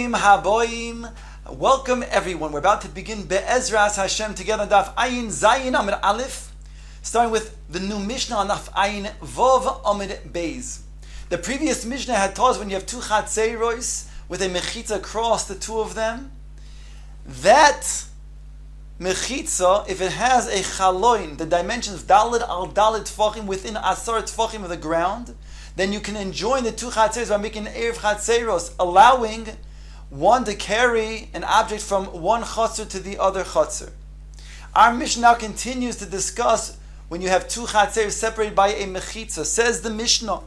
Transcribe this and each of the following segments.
Bruchim Haboim. Welcome everyone. We're about to begin Be'ezras Hashem together on Daf Ayin Zayin Amid Aleph, starting with the new Mishnah on Daf Ayin Vov Amid Beis. The previous Mishnah had taught us when you have two Chatzeiros with a Mechitza across the two of them, that Mechitza, if it has a Chaloin, the dimensions of Dalit al Dalit Tfachim within Asar Tfachim of the ground, then you can enjoin the two Chatzeiros by making an Erev Chatzeiros, allowing one to carry an object from one Chatzer to the other Chatzer. Our Mishnah now continues to discuss when you have two Chatzeiros separated by a Mechitza. Says the Mishnah,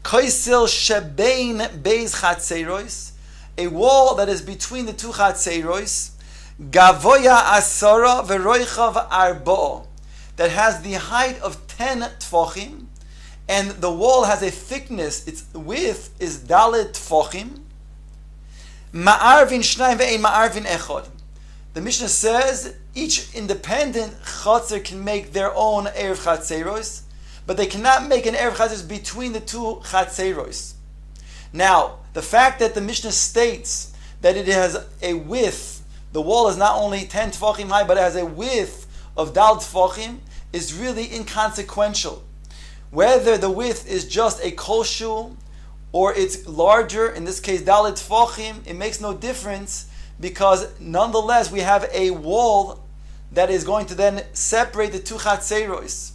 Koisil Shebein Beis Chatzeiros, a wall that is between the two Chatzeiros, Gavoya Asara Veroichav Arbo, that has the height of 10 Tfachim, and the wall has a thickness, its width is Dalet Tfachim. Ma'arvin Shnaim ve'ein Ma'arvin Echad. The Mishnah says each independent Chatzer can make their own Erev Chatzeiros, but they cannot make an Erev Chatzeiros between the two Chatzeiros. Now, the fact that the Mishnah states that it has a width, the wall is not only 10 Tfachim high, but it has a width of Dalet Tfachim, is really inconsequential. Whether the width is just a koshu or it's larger, in this case Dalet Tfachim, it makes no difference, because nonetheless we have a wall that is going to then separate the two Chatzeiros.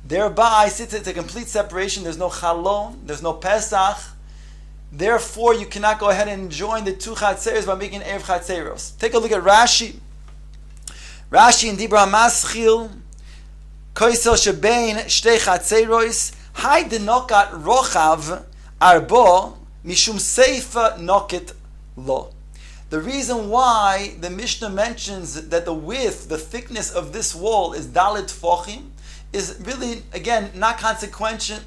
Thereby, since it's a complete separation, there's no Chalon, there's no Pesach, therefore you cannot go ahead and join the two Chatzeiros by making Erev Chatzeiros. Take a look at Rashi. Rashi in Dibra Maschil, Koisel Shebein Shtei Chatzeiros, Hai Denokat Rochav Arbo Mishum Seifa Noket Lo. The reason why the Mishnah mentions that the width, the thickness of this wall is Dalet Tfachim is really, again, not consequential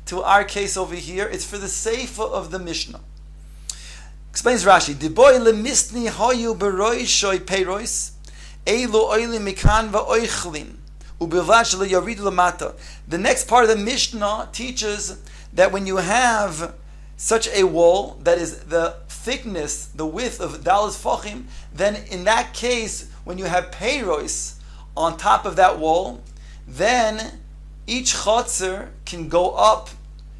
to our case over here. It's for the Seifa of the Mishnah. Explains Rashi, Diboy lemisni hoyu beroishoy peiros, Eilu oili mikan va'oichlin, ubilvad shelo yoridu lamata. The next part of the Mishnah teaches that when you have such a wall that is the thickness, the width of Dalet Tfachim, then in that case, when you have peiros on top of that wall, then each Chatzer can go up,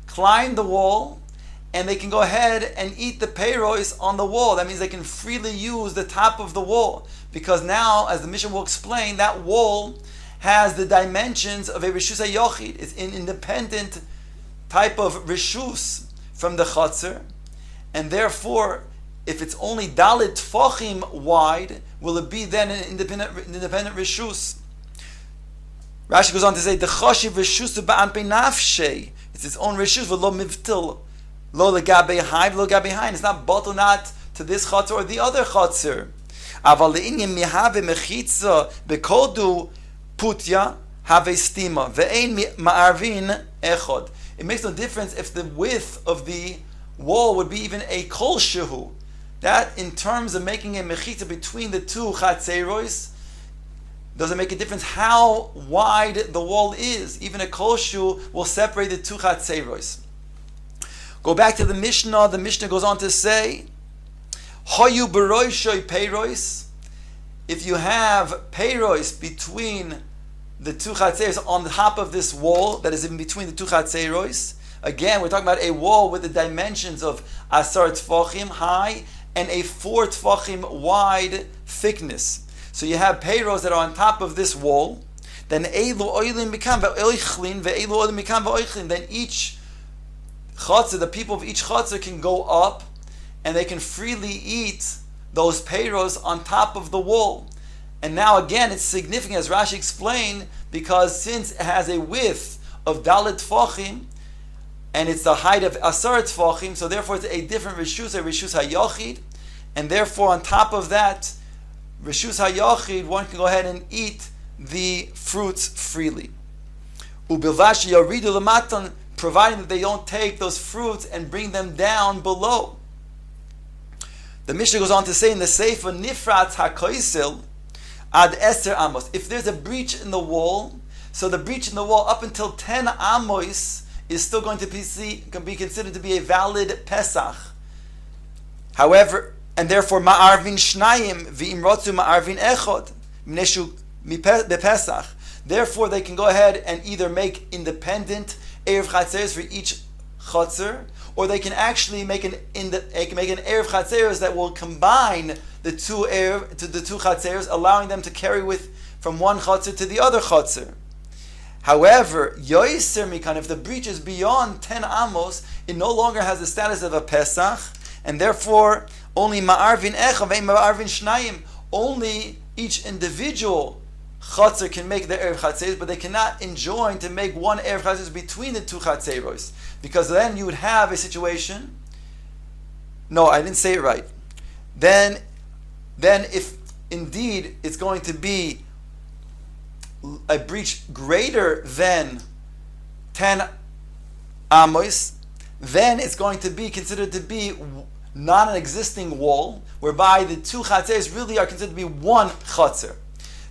climb the wall, and they can go ahead and eat the peiros on the wall. That means they can freely use the top of the wall, because now, as the Mishnah will explain, that wall has the dimensions of a Rishus HaYochid. It's an independent type of Rishus from the Chatzer, and therefore, if it's only Dalet Tfachim wide, will it be then an independent Rishus? Rashi goes on to say, the Choshiv Rishus ba'an pe nafshei. It's its own Rishus, v'lo mivtil. Lo legabe hai, v'lo legabe hain. It's not bottled not to this Chatzer or the other Chatzer. Aval le'inyan mihave mechitza bekodu putya have stima. Ve'ein ma'arvin echod. It makes no difference if the width of the wall would be even a kol shehu. That, in terms of making a mechitza between the two Chatzeiros, doesn't make a difference how wide the wall is. Even a kol shehu will separate the two Chatzeiros. Go back to the Mishnah. The Mishnah goes on to say, Hoyu beroishoy peiros. If you have peiros between the two Chatzeiros on the top of this wall that is in between the two Chatzeiros, again, we're talking about a wall with the dimensions of Asar Tfachim high and a 4 Tfachim wide thickness. So you have peiros that are on top of this wall. Then Eilu oilim mikam va'oichlin ve'eilu oilim mikam va'oichlin. Then each Chatzer, the people of each Chatzer, can go up and they can freely eat those peiros on top of the wall. And now again, it's significant, as Rashi explained, because since it has a width of Dalet Tfachim, and it's the height of Asar Tfachim, so therefore it's a different Rishus, a Rishus HaYochid, and therefore on top of that Rishus HaYochid, one can go ahead and eat the fruits freely. Ubilvash yoridu lamatan, providing that they don't take those fruits and bring them down below. The Mishnah goes on to say in the Seifa, Nifrat HaKoisil, Ad Esther Amos. If there's a breach in the wall, so the breach in the wall up until 10 Amos is still going to be considered to be a valid Pesach. However, and therefore ma'arvin shnayim v'imrotzu ma'arvin echod mneshu bepesach. Therefore, they can go ahead and either make independent erev chatzeros for each chatzer, or they can actually make an erev chatzeros that will combine the two chatzeros, allowing them to carry with from one chatzer to the other chatzer. However, yoiser mikan, if the breach is beyond 10 amos, it no longer has the status of a pesach, and therefore only ma'arvin echad ve'im ma'arvin shnayim, only each individual chatzer can make the erev chatzeros, but they cannot enjoin to make one erev chatzeros between the two chatzeros, because then you would have a situation. No, I didn't say it right. Then if indeed it's going to be a breach greater than 10 amos, then it's going to be considered to be not an existing wall, whereby the two chatzeros really are considered to be one chatzer.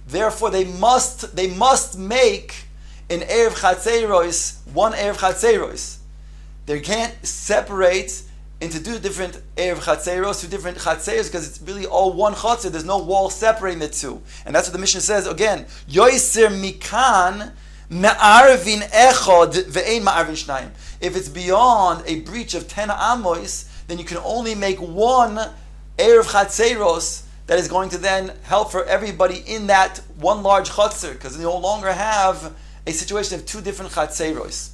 Therefore, they must make an erev chatzeros, one erev chatzeros. They can't separate into two different erev chatzeros, two different chatzeros, because it's really all one chatzer. There's no wall separating the two, and that's what the Mishnah says again. Yoiser mikan me'arvin echod ve'ein ma'arvin shnayim. If it's beyond a breach of 10 amos, then you can only make one erev chatzeros that is going to then help for everybody in that one large chatzer, because you no longer have a situation of two different chatzeros.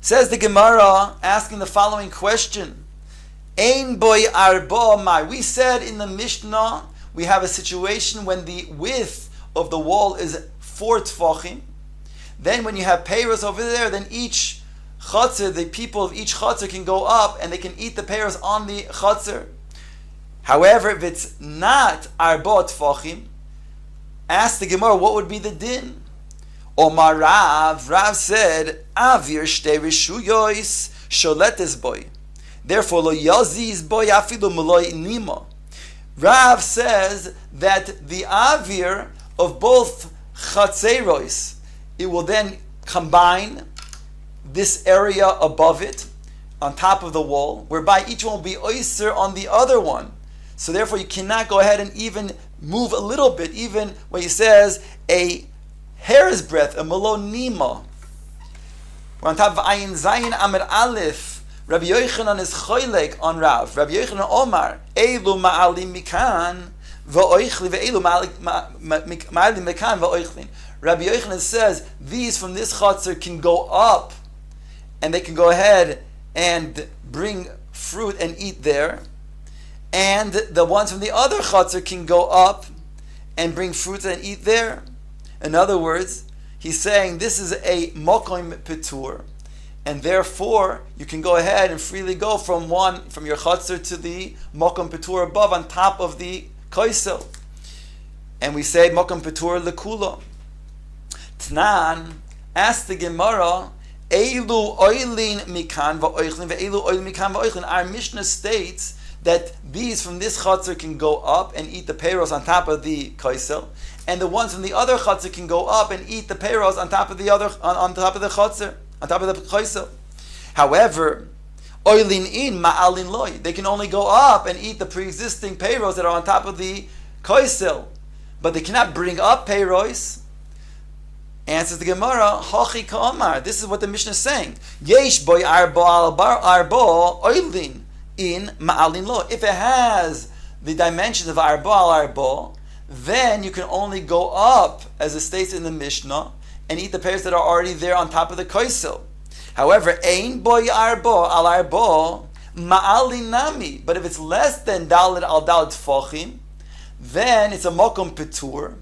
Says the Gemara, asking the following question: Ein boy arba mai. We said in the Mishnah we have a situation when the width of the wall is 4 tfachim. Then when you have peiros over there, then each chatzer, the people of each chatzer can go up and they can eat the peiros on the chatzer. However, if it's not arba tfachim, ask the Gemara, what would be the din? Omar Rav said, Avir shte rishuyois sholetes boy. Therefore, lo yaziz boy afilu meloi nima. Rav says that the avir of both chatzeros, it will then combine this area above it, on top of the wall, whereby each one will be oyster on the other one. So therefore, you cannot go ahead and even move a little bit, even when he says a hair's breadth, a melonima. We're on top of Ayin Zayin Amud Aleph. Rabbi Yochanan is choylek on Rav. Rabbi Yochanan Omar, Eilu ma'alim mikan va'oichli ve'eilu ma'alim mikan va'oichlin. Rabbi Yochanan says these from this chatzer can go up, and they can go ahead and bring fruit and eat there, and the ones from the other chatzer can go up and bring fruit and eat there. In other words, he's saying this is a mokom petur, and therefore you can go ahead and freely go from your chatzer to the mokom petur above, on top of the koisel. And we say mokom petur lekula. Tnan, ask the Gemara, Eilu oilin mikan va'oichlin ve'eilu oilin mikan va'oichlin. Our Mishnah states that these from this chatzer can go up and eat the peiros on top of the koisel, and the ones from the other chatzer can go up and eat the peiros on top of the other, on top of the chatzer, on top of the koisel. However, oilin in ma'alin loy, they can only go up and eat the pre-existing peiros that are on top of the koisel, but they cannot bring up peiros. Answers the Gemara, Hachi Ka'amar. This is what the Mishnah is saying. Yesh boy arbo oilin in ma'alin lo. If it has the dimensions of arbo, then you can only go up, as it states in the Mishnah, and eat the pears that are already there on top of the koisel. However, ein boy arbo ma'alin nami. But if it's less than dalit al dalit tfachim, then it's a mokom petur.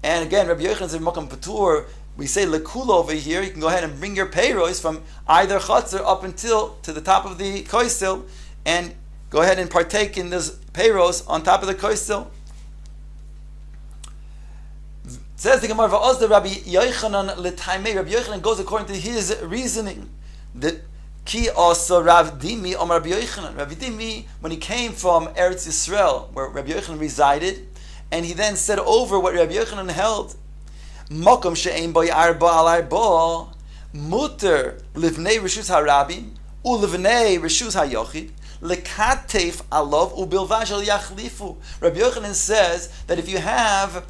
And again, Rabbi Yochanan said mokom petur. We say lekula over here. You can go ahead and bring your peiros from either chatzer up until to the top of the koisel, and go ahead and partake in this peiros on top of the koisel. Says the Gemara, "Va'ozda Rabbi Yochanan l'taimei." Rabbi Yochanan goes according to his reasoning. The ki also Rav Dimi Omar Rabbi Yochanan. Rabbi Dimi, when he came from Eretz Yisrael, where Rabbi Yochanan resided, and he then said over what Rabbi Yochanan held. Mokom she'ein boy arba al arba muter livnei reshus harabim ulivnei reshus hayochid lekate atef alov ubilvaj al yachlifu. Rabbi Yochanan says that if you have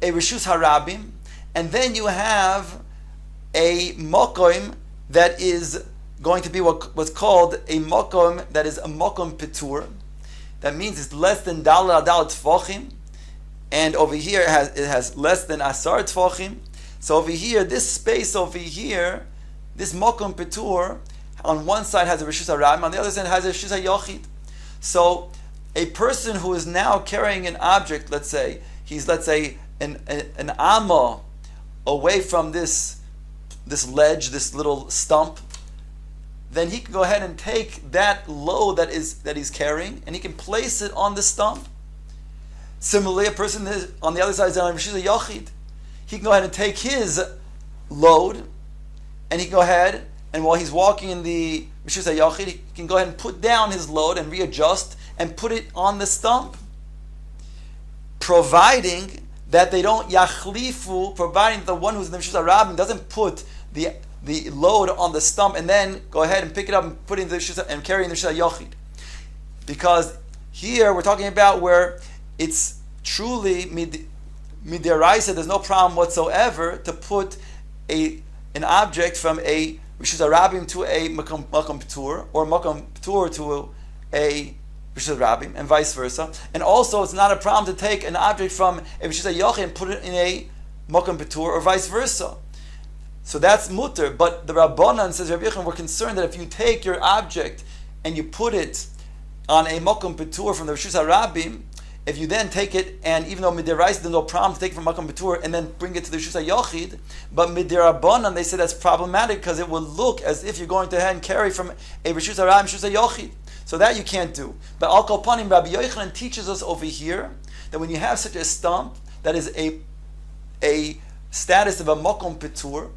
a reshus harabim, and then you have a mokom that is going to be what's called a mokom that is a mokom petur. That means it's less than dalal adal tfachim, and over here it has less than asar tfachim. So over here, this space over here, this mokom petur, on one side has a reshus harabim, on the other side has a reshus hayachid. So a person who is now carrying an object, let's say an amma away from this ledge, this little stump, then he can go ahead and take that load that he's carrying, and he can place it on the stump. Similarly, a person on the other side is on Rishus Yachid. He can go ahead and take his load, and he can go ahead and while he's walking in the Rishus Yachid, he can go ahead and put down his load and readjust and put it on the stump, providing that they don't yachlifu, providing the one who's in the Rishus Harabim doesn't put the load on the stump and then go ahead and pick it up and put it in the Rishus and carry in the Rishus Yochid. Because here we're talking about where it's truly midiraisa, there's no problem whatsoever to put an object from a Rishus Harabim to a Makom P'tur, or Makom P'tur to a Rishus Harabim, and vice versa. And also, it's not a problem to take an object from a Rishus Yochid and put it in a Makom P'tur, or vice versa. So that's mutter. But the Rabbanan, says Rabbi Yochanan, we're concerned that if you take your object and you put it on a Makom P'tur from the Rishus Harabim, if you then take it, and even though midiraisa, there's no problem to take it from Makom P'tur and then bring it to the Rishus Yochid, but midirabanan, they say that's problematic because it will look as if you're going to ahead and carry from a Rishus Harabim Rishus Yochid. So that you can't do. But Al Kol Panim, Rabbi Yochanan teaches us over here that when you have such a stump that is a status of a Makom P'tur,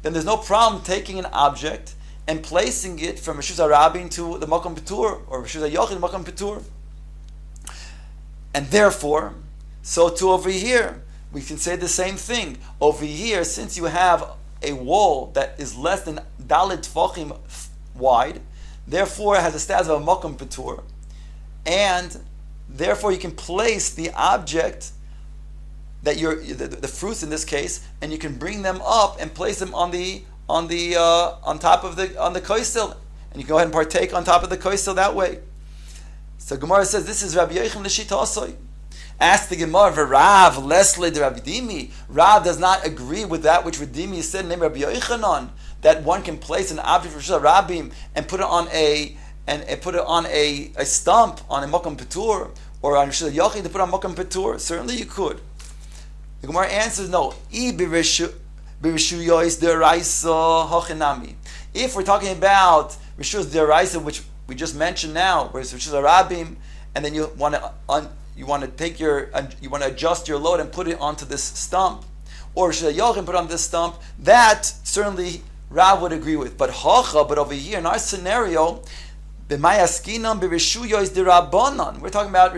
then there's no problem taking an object and placing it from Rishus Harabim to the Makom P'tur, or Rishus Yochid Makom P'tur. And therefore, so too over here, we can say the same thing. Over here, since you have a wall that is less than Dalit Tfachim wide, therefore it has a status of a Makom P'tur, and therefore you can place the object that the fruits in this case, and you can bring them up and place them on top of the koisel, and you can go ahead and partake on top of the koisel that way. So Gemara says this is Rabbi Yochanan l'shita. Ask the Gemara, Rav Leslie the Rabbi Dimi. Rav does not agree with that which Dimi said in the name of Rabbi Yochanan, that one can place an object for Rishus Harabim and put it on a stump on a Makom P'tur, or on Rishus Yochid to put on Makom P'tur. Certainly you could. The Gemara answers no. If we're talking about Rishus Deraisa, which we just mentioned now, where it's Rishus Harabim, and then you want to adjust your load and put it onto this stump, or Rishus Yochid and put it on this stump, that certainly Rav would agree with. But over here in our scenario, we're talking about Rishus Derabanan. We're talking about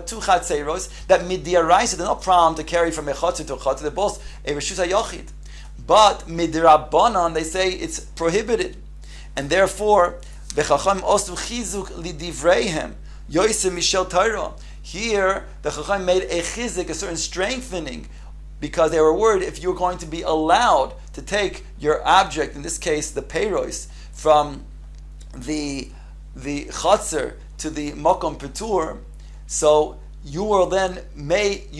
two chatzeiros that midiraisa, there's no problem to carry from a chatzir to a chatzir. They're both a Rishus Yochid. But midirabanan, they say it's prohibited, and therefore bechacham osu chizuk lidivreihem yoisem mishel Torah. Here the chacham made a chizik, a certain strengthening, because they were worried if you were going to be allowed to take your object, in this case the peiros, from the chatzir to the makom p'tur, so you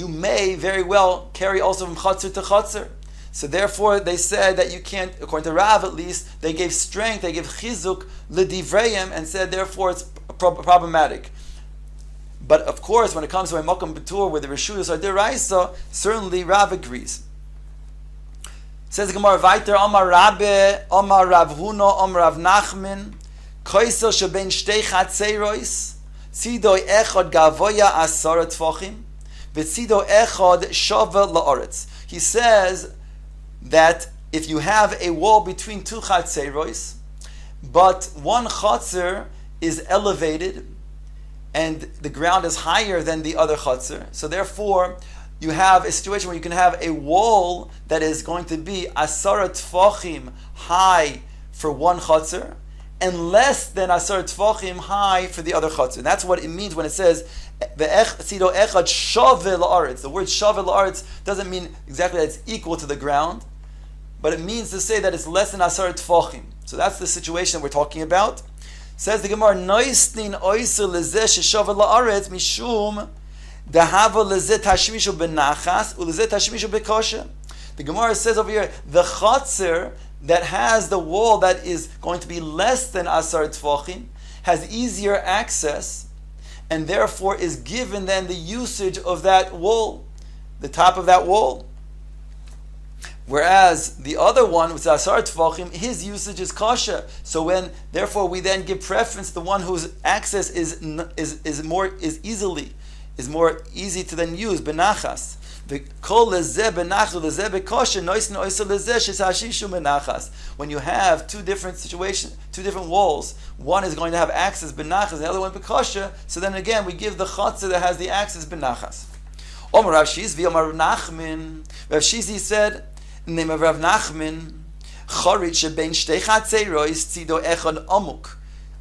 may very well carry also from chatzir to chatzir. So therefore they said that you can't, according to Rav at least, they gave strength, they gave chizuk l'divrayim, and said therefore it's problematic. But of course, when it comes to a makom p'tur where the reshuyos are deraisa, certainly Rav agrees. Says the Gemara, Vayter Amar Rabbe, Amar Rav Huna, Amar Rav Nachman, Koisel shebein shtei chatzeiros, Tzido echad gavoya asara tfachim, v'tzido echad shava la'aretz. He says that if you have a wall between two chatzeiros, but one chatzir is elevated and the ground is higher than the other chatzir, so therefore you have a situation where you can have a wall that is going to be asara tfachim high for one chatzir, and less than asar tefachim high for the other chatzir. And that's what it means when it says tzido echad shaveh la'aretz. The word shaveh la'aretz doesn't mean exactly that it's equal to the ground, but it means to say that it's less than asar tefachim. So that's the situation that we're talking about. Says the Gemara, noisnin oiser lezeh sheshaveh la'aretz mishum dahava lezeh tashmishu benachas ulezeh tashmishu bekosha. The Gemara says over here, the chatzir that has the wall that is going to be less than asar tefachim has easier access, and therefore is given then the usage of that wall, the top of that wall. Whereas the other one, with asar tefachim, his usage is kasha. So therefore we then give preference to the one whose access is more easy to then use, benachas. When you have two different situations, two different walls, one is going to have access benachas, the other one bekosha. So then again, we give the chatzah that has the access benachas. Omar Rav Shizvi, Omar Rav Nachman. Rav Shizvi said, in the name of Rav Nachman, Chorit shebein shtei chatzeros tzido echad amuk.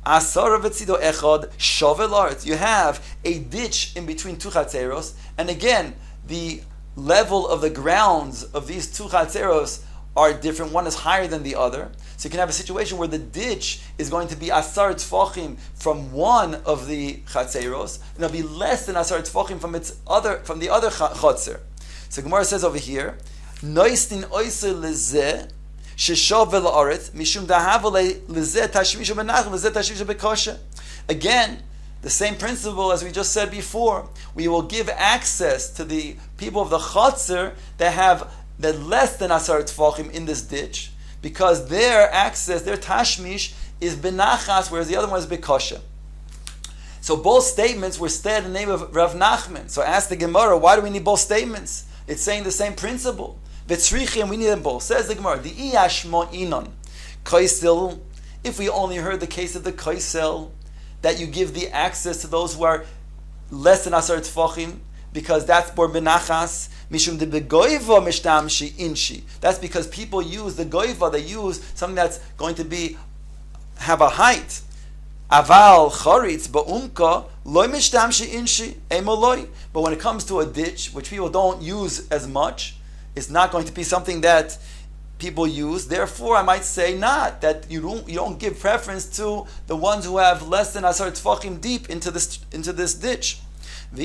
Asara v'tzido echad shavel aretz. You have a ditch in between two chatzeros, and again, the level of the grounds of these two chatzeros are different. One is higher than the other. So you can have a situation where the ditch is going to be asar tefachim from one of the chatzeros, and it'll be less than asar tefachim from the other chatzer. So Gemara says over here, noistin oiser lezeh sheshavel la'aretz mishum dahava lezeh tashmishu benachim lezeh tashmishu bekosha. Again, the same principle as we just said before. We will give access to the people of the chatzir that have the less than asar tefachim in this ditch, because their access, their tashmish, is benachas, whereas the other one is bekosha. So both statements were said in the name of Rav Nachman. So ask the Gemara, why do we need both statements? It's saying the same principle. V'tzrichim, we need them both. Says the Gemara, the iyashmo inon koisel. If we only heard the case of the koisel, that you give the access to those who are less than asar tefachim, because that's more benachas. Mishum de begoiva mishtamshi inshi. That's because people use the goiva. They use something that's going to have a height. Aval charitz ba'umka loy mishtamshi inshi emoloi. But when it comes to a ditch, which people don't use as much, it's not going to be something that people use. Therefore, I might say not that you don't give preference to the ones who have less than asar tefachim deep into this ditch. And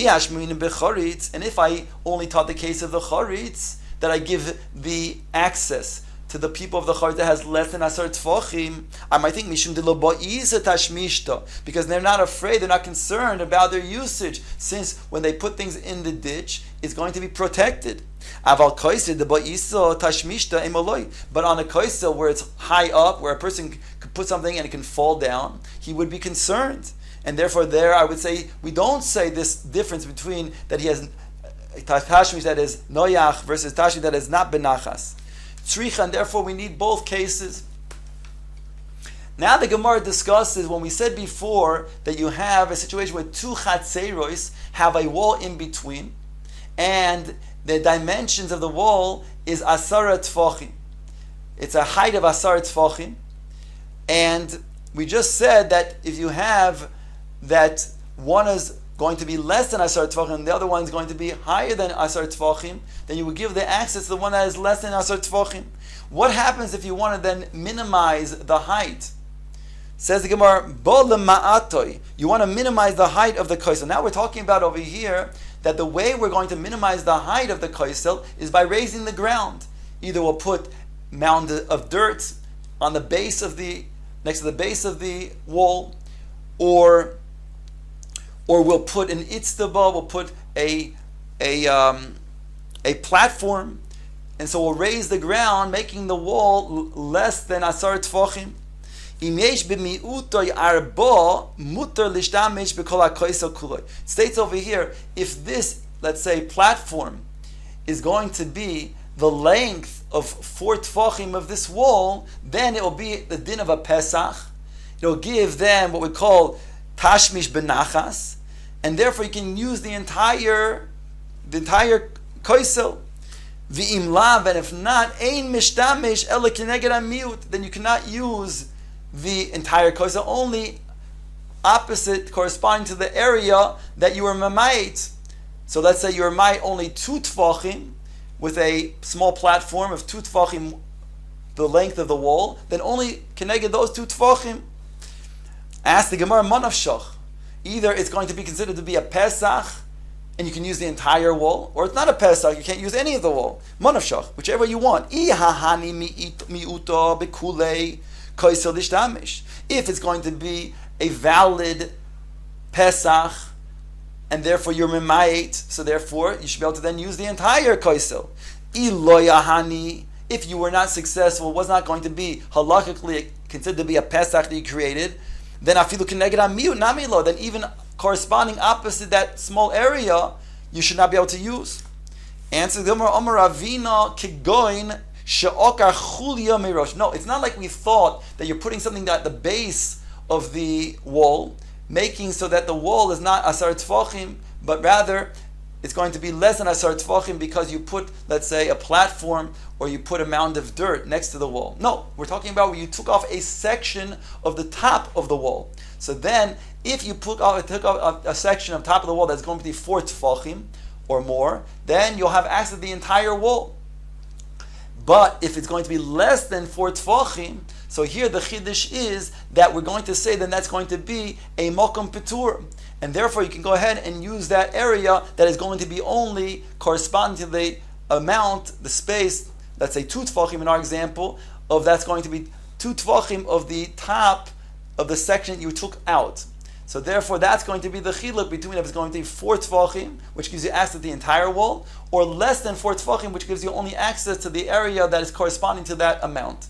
if I only taught the case of the charitz, that I give the access to the people of the charitz that has less than asar tefachim, I might think mishum de lo ba'isa tashmishta, because they're not afraid, they're not concerned about their usage, since when they put things in the ditch, it's going to be protected. Aval koisel de ba'isa tashmishta emoloi. But on a koisel where it's high up, where a person could put something and it can fall down, he would be concerned. And therefore there I would say, we don't say this difference between that he has tashmish that is noyach versus tashmish that is not benachas. Tzricha, and therefore we need both cases. Now the Gemara discusses, when we said before that you have a situation where two chatzeros have a wall in between, and the dimensions of the wall is asara tefachim. It's a height of asara tefachim. And we just said that if you have that one is going to be less than asar tefachim and the other one is going to be higher than asar tefachim, then you would give the access to the one that is less than asar tefachim. What happens if you want to then minimize the height? Says the Gemara, bo lema'atoi. You want to minimize the height of the koisel. Now we're talking about over here that the way we're going to minimize the height of the koisel is by raising the ground. Either we'll put mound of dirt on the base of next to the base of the wall, or we'll put an itztaba, we'll put a platform, and so we'll raise the ground, making the wall less than asar tefachim. It states over here, if this, let's say, platform is going to be the length of 4 tefachim of this wall, then it will be the din of a Pesach. It will give them what we call tashmish benachas, and therefore you can use the entire koisel. V'im lav, and if not, ein mishtamish ela keneged amiut, then you cannot use the entire koisel, only opposite corresponding to the area that you were mamayit. So let's say you were mamayit only 2 tfachim with a small platform of 2 tfachim, the length of the wall, then only keneged those 2 tfachim. Ask the Gemara, manavshach. Either it's going to be considered to be a Pesach, and you can use the entire wall, or it's not a Pesach, you can't use any of the wall. Manavshach, whichever you want. If it's going to be a valid Pesach, and therefore you're memayit, so therefore you should be able to then use the entire koisel. If you were not successful, was not going to be halakhically considered to be a Pesach that you created, then afilu keneged amiyut namilo, then even corresponding opposite that small area, you should not be able to use. Answer the Gemara, Amar Ravina kigoin she'okar chulya mirosh. No, it's not like we thought that you're putting something at the base of the wall, making so that the wall is not asar tfachim, but rather it's going to be less than asar tfachim because you put, let's say, a platform or you put a mound of dirt next to the wall. No, we're talking about where you took off a section of the top of the wall. So then, if you took off a section of top of the wall that's going to be 4 tfachim or more, then you'll have access to the entire wall. But if it's going to be less than 4 tfachim, so here the chiddush is that we're going to say then that's going to be a mokum petur. And therefore you can go ahead and use that area that is going to be only corresponding to the amount, the space, let's say 2 tfachim in our example, of that's going to be 2 tfachim of the top of the section you took out. So therefore that's going to be the chiluk between if it's going to be 4 tfachim, which gives you access to the entire wall, or less than 4 tfachim, which gives you only access to the area that is corresponding to that amount.